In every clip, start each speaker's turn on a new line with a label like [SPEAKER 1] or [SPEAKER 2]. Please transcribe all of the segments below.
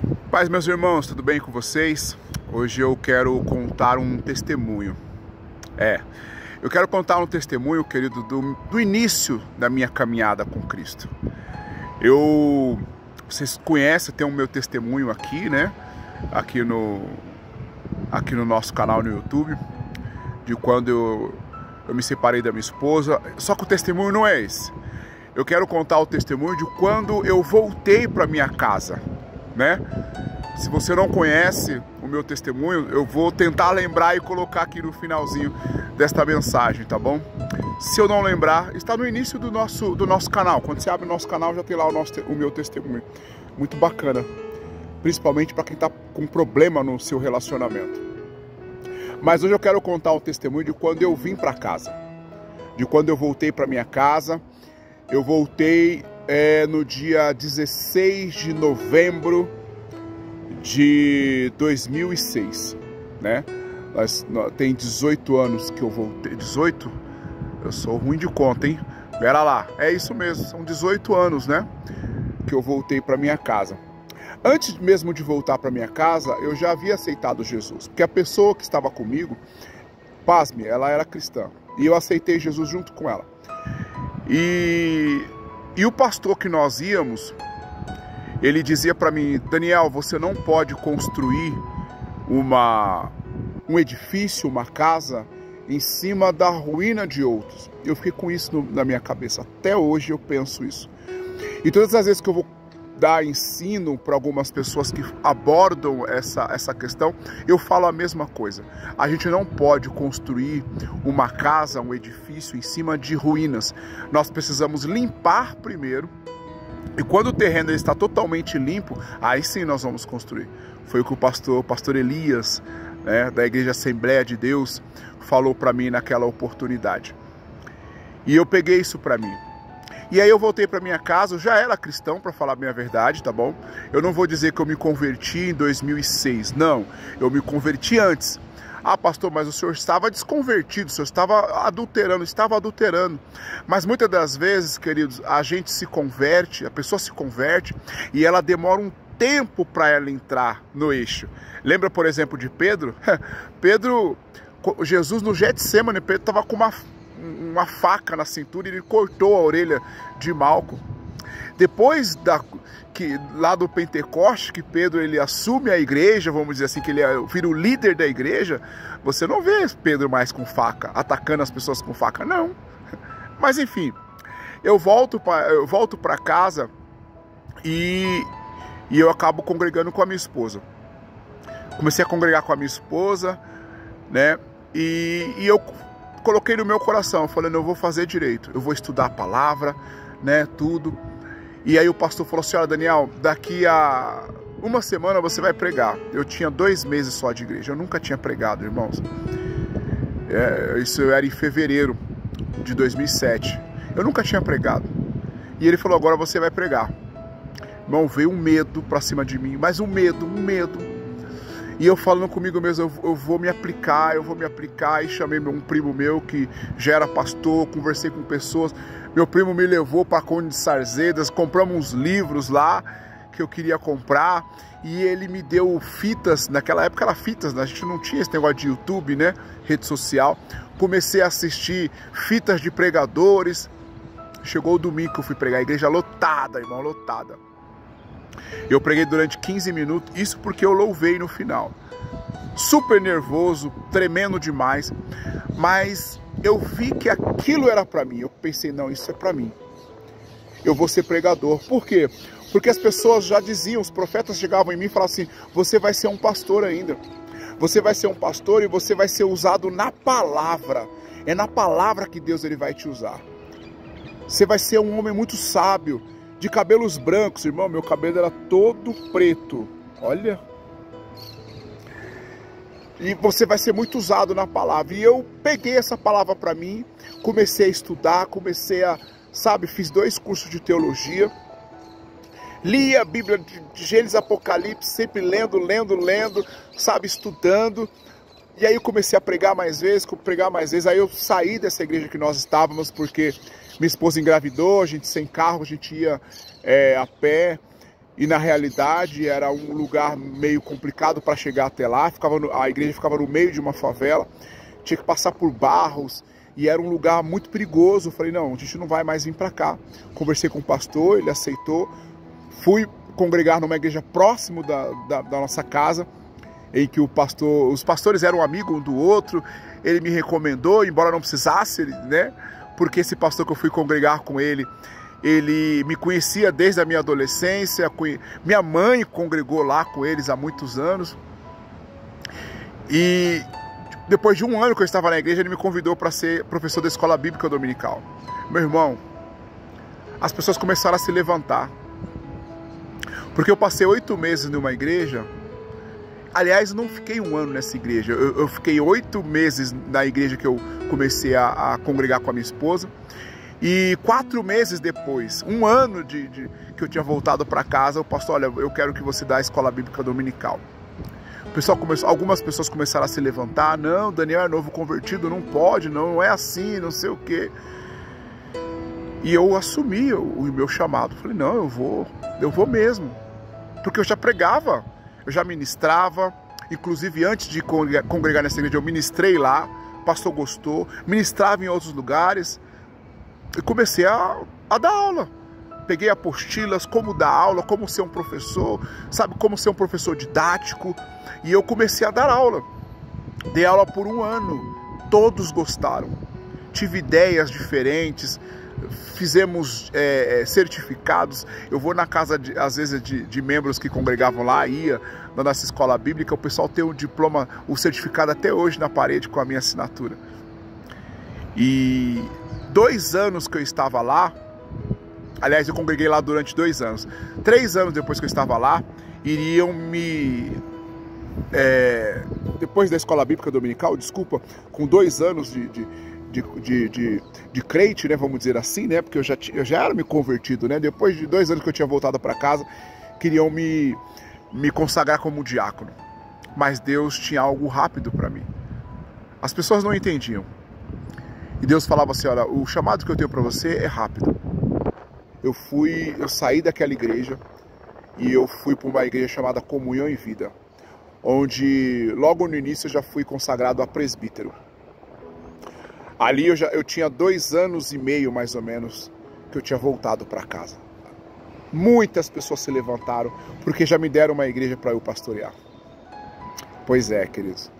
[SPEAKER 1] Paz, meus irmãos, tudo bem com vocês? Hoje eu quero contar um testemunho. Eu quero contar um testemunho, querido, do início da minha caminhada com Cristo. Vocês conhecem, tem o meu testemunho aqui, né? Aqui no nosso canal no YouTube, de quando eu me separei da minha esposa. Só que o testemunho não é esse. Eu quero contar o testemunho de quando eu voltei para minha casa, né? Se você não conhece o meu testemunho, eu vou tentar lembrar e colocar aqui no finalzinho desta mensagem, tá bom? Se eu não lembrar, está no início do nosso canal. Quando você abre o nosso canal, já tem lá o meu testemunho. Muito bacana, principalmente para quem está com problema no seu relacionamento. Mas hoje eu quero contar um testemunho de quando eu vim para casa, de quando eu voltei para minha casa. Eu voltei no dia 16 de novembro de 2006, né? Tem 18 anos que eu voltei. 18? Eu sou ruim de conta, hein? Pera lá, é isso mesmo, são 18 anos, né? Que eu voltei para minha casa. Antes mesmo de voltar para minha casa, eu já havia aceitado Jesus, porque a pessoa que estava comigo, pasme, ela era cristã, e eu aceitei Jesus junto com ela. E o pastor que nós íamos, ele dizia para mim: Daniel, você não pode construir um edifício, uma casa, em cima da ruína de outros. Eu fiquei com isso na minha cabeça. Até hoje eu penso isso. E todas as vezes que eu vou dar ensino para algumas pessoas que abordam essa questão, eu falo a mesma coisa. A gente não pode construir uma casa, um edifício em cima de ruínas. Nós precisamos limpar primeiro. E quando o terreno está totalmente limpo, aí sim nós vamos construir. Foi o que o pastor Elias, né, da Igreja Assembleia de Deus, falou para mim naquela oportunidade. E eu peguei isso para mim. E aí eu voltei para minha casa. Eu já era cristão, para falar a minha verdade, tá bom? Eu não vou dizer que eu me converti em 2006, não. Eu me converti antes. Ah, pastor, mas o senhor estava desconvertido, o senhor estava adulterando. Mas muitas das vezes, queridos, a gente se converte, a pessoa se converte e ela demora um tempo para ela entrar no eixo. Lembra, por exemplo, de Pedro? Jesus no Getsemane, Pedro estava com uma faca na cintura e ele cortou a orelha de Malco. Depois lá do Pentecoste, que Pedro ele assume a igreja, vamos dizer assim, que ele vira o líder da igreja, você não vê Pedro mais com faca, atacando as pessoas com faca, não. Mas enfim, eu volto para casa e eu acabo congregando com a minha esposa. Comecei a congregar com a minha esposa, né? E eu coloquei no meu coração, eu falei, não, eu vou fazer direito, eu vou estudar a palavra, né, tudo. E aí o pastor falou assim: olha, Daniel, daqui a uma semana você vai pregar. Eu tinha 2 meses só de igreja, eu nunca tinha pregado, irmãos. Isso era em fevereiro de 2007. Eu nunca tinha pregado. E ele falou: agora você vai pregar. Irmão, veio um medo pra cima de mim, mas um medo. E eu falando comigo mesmo, eu vou me aplicar. E chamei um primo meu que já era pastor, conversei com pessoas. Meu primo me levou para Conde de Sarzedas, compramos uns livros lá que eu queria comprar. E ele me deu fitas, naquela época era fitas, né? A gente não tinha esse negócio de YouTube, né? Rede social. Comecei a assistir fitas de pregadores. Chegou o domingo que eu fui pregar, a igreja lotada, irmão, lotada. Eu preguei durante 15 minutos, isso porque eu louvei no final. Super nervoso, tremendo demais, mas eu vi que aquilo era para mim. Eu pensei, não, isso é para mim. Eu vou ser pregador. Por quê? Porque as pessoas já diziam, os profetas chegavam em mim e falavam assim: você vai ser um pastor ainda. Você vai ser um pastor e você vai ser usado na palavra. É na palavra que Deus ele vai te usar. Você vai ser um homem muito sábio, de cabelos brancos, irmão. Meu cabelo era todo preto, olha. E você vai ser muito usado na palavra. E eu peguei essa palavra para mim, comecei a estudar, fiz 2 cursos de teologia. Li a Bíblia de Gênesis, Apocalipse, sempre lendo, estudando. E aí eu comecei a pregar mais vezes. Aí eu saí dessa igreja que nós estávamos, porque minha esposa engravidou, a gente sem carro, a gente ia a pé. e na realidade era um lugar meio complicado para chegar até lá. A igreja ficava no meio de uma favela, tinha que passar por barros e era um lugar muito perigoso. Eu falei, não, a gente não vai mais vir para cá. Conversei com o pastor, ele aceitou. Fui congregar numa igreja próximo da nossa casa, em que os pastores eram amigos um do outro. Ele me recomendou, embora não precisasse, né? Porque esse pastor que eu fui congregar com ele me conhecia desde a minha adolescência. Minha mãe congregou lá com eles há muitos anos. E depois de um ano que eu estava na igreja, ele me convidou para ser professor da escola bíblica dominical. Meu irmão, as pessoas começaram a se levantar. Porque eu passei 8 meses numa igreja. Aliás, não fiquei um ano nessa igreja. Eu fiquei 8 meses na igreja que eu comecei a congregar com a minha esposa. E 4 meses depois, um ano que eu tinha voltado para casa, o pastor, olha, eu quero que você dê a escola bíblica dominical. Algumas pessoas começaram a se levantar. Não, Daniel é novo convertido, não pode, não é assim, não sei o quê. E eu assumi o meu chamado. Falei, não, eu vou mesmo. Porque eu já pregava, eu já ministrava. Inclusive, antes de congregar nessa igreja, eu ministrei lá. O pastor gostou. Ministrava em outros lugares. E comecei a dar aula. Peguei apostilas, como dar aula, como ser um professor, sabe, como ser um professor didático. E eu comecei a dar aula. Dei aula por um ano. Todos gostaram. Tive ideias diferentes. Fizemos certificados. Eu vou na casa, às vezes, de membros que congregavam lá, ia na nossa escola bíblica. O pessoal tem o diploma, o certificado até hoje na parede com a minha assinatura. E 2 anos que eu estava lá, aliás, eu congreguei lá durante 2 anos. 3 anos depois que eu estava lá, iriam depois da escola bíblica dominical, desculpa, com 2 anos de crente, né, vamos dizer assim, né, porque eu já era me convertido, né, depois de 2 anos que eu tinha voltado para casa, queriam me consagrar como diácono, mas Deus tinha algo rápido para mim. As pessoas não entendiam, e Deus falava assim, olha, o chamado que eu tenho para você é rápido. Eu saí daquela igreja e eu fui para uma igreja chamada Comunhão em Vida, onde logo no início eu já fui consagrado a presbítero. Ali eu tinha 2 anos e meio, mais ou menos, que eu tinha voltado para casa. Muitas pessoas se levantaram, porque já me deram uma igreja para eu pastorear. Pois é, queridos.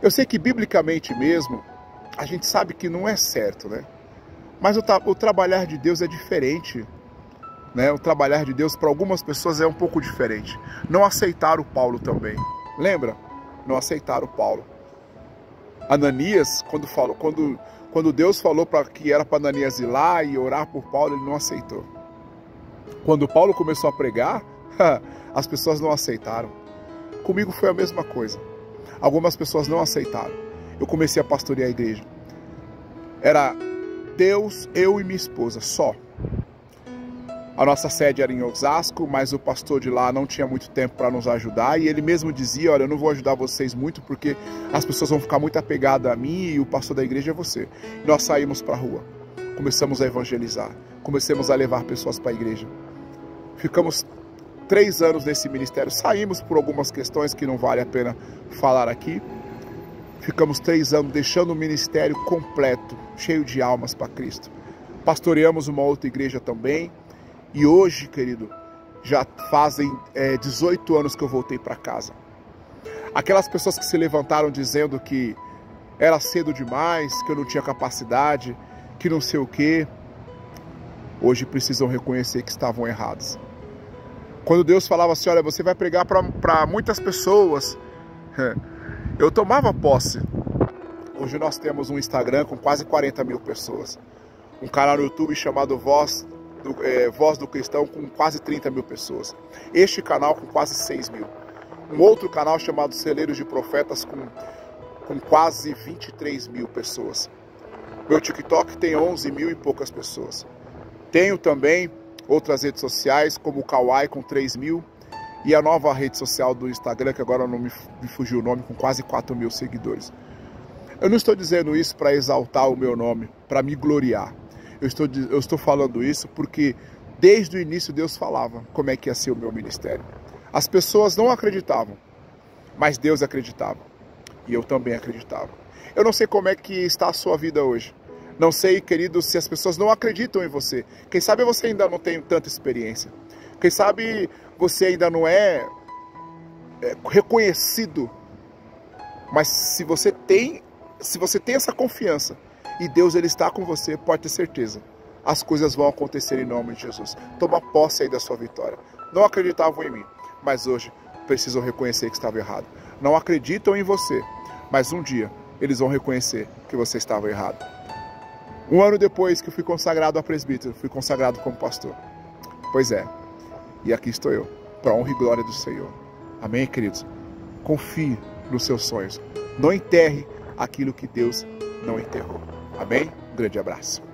[SPEAKER 1] Eu sei que biblicamente mesmo, a gente sabe que não é certo, né? Mas o trabalhar de Deus é diferente, né? O trabalhar de Deus para algumas pessoas é um pouco diferente. Não aceitaram Paulo também. Lembra? Não aceitaram Paulo. Ananias, quando Deus falou que era para Ananias ir lá e orar por Paulo, ele não aceitou. Quando Paulo começou a pregar, as pessoas não aceitaram. Comigo foi a mesma coisa. Algumas pessoas não aceitaram. Eu comecei a pastorear a igreja. Era Deus, eu e minha esposa, só. A nossa sede era em Osasco, mas o pastor de lá não tinha muito tempo para nos ajudar. E ele mesmo dizia, olha, eu não vou ajudar vocês muito porque as pessoas vão ficar muito apegadas a mim e o pastor da igreja é você. E nós saímos para a rua, começamos a evangelizar, começamos a levar pessoas para a igreja. Ficamos 3 anos nesse ministério, saímos por algumas questões que não vale a pena falar aqui. Ficamos 3 anos deixando o ministério completo, cheio de almas para Cristo. Pastoreamos uma outra igreja também. E hoje, querido, já fazem 18 anos que eu voltei para casa. Aquelas pessoas que se levantaram dizendo que era cedo demais, que eu não tinha capacidade, que não sei o quê, hoje precisam reconhecer que estavam errados. Quando Deus falava assim, olha, você vai pregar para muitas pessoas, eu tomava posse. Hoje nós temos um Instagram com quase 40 mil pessoas. Um canal no YouTube chamado Voz do Cristão com quase 30 mil pessoas. Este canal com quase 6 mil. Um outro canal chamado Celeiros de Profetas com quase 23 mil pessoas. Meu TikTok tem 11 mil e poucas pessoas. Tenho também outras redes sociais como o Kawaii com 3 mil e a nova rede social do Instagram, que agora não me fugiu o nome, com quase 4 mil seguidores. Eu não estou dizendo isso para exaltar o meu nome, para me gloriar. Eu estou falando isso porque Desde o início Deus falava como é que ia ser o meu ministério. As pessoas não acreditavam, mas Deus acreditava. E eu também acreditava. Eu não sei como é que está a sua vida hoje. Não sei, querido, se as pessoas não acreditam em você. Quem sabe você ainda não tem tanta experiência. Quem sabe você ainda não é reconhecido. Mas se você tem essa confiança e Deus ele está com você, pode ter certeza. As coisas vão acontecer em nome de Jesus. Toma posse aí da sua vitória. Não acreditavam em mim, mas hoje precisam reconhecer que estava errado. Não acreditam em você, mas um dia eles vão reconhecer que você estava errado. Um ano depois que eu fui consagrado a presbítero, fui consagrado como pastor. Pois é, e aqui estou eu, para a honra e glória do Senhor. Amém, queridos? Confie nos seus sonhos. Não enterre aquilo que Deus não enterrou. Amém? Um grande abraço.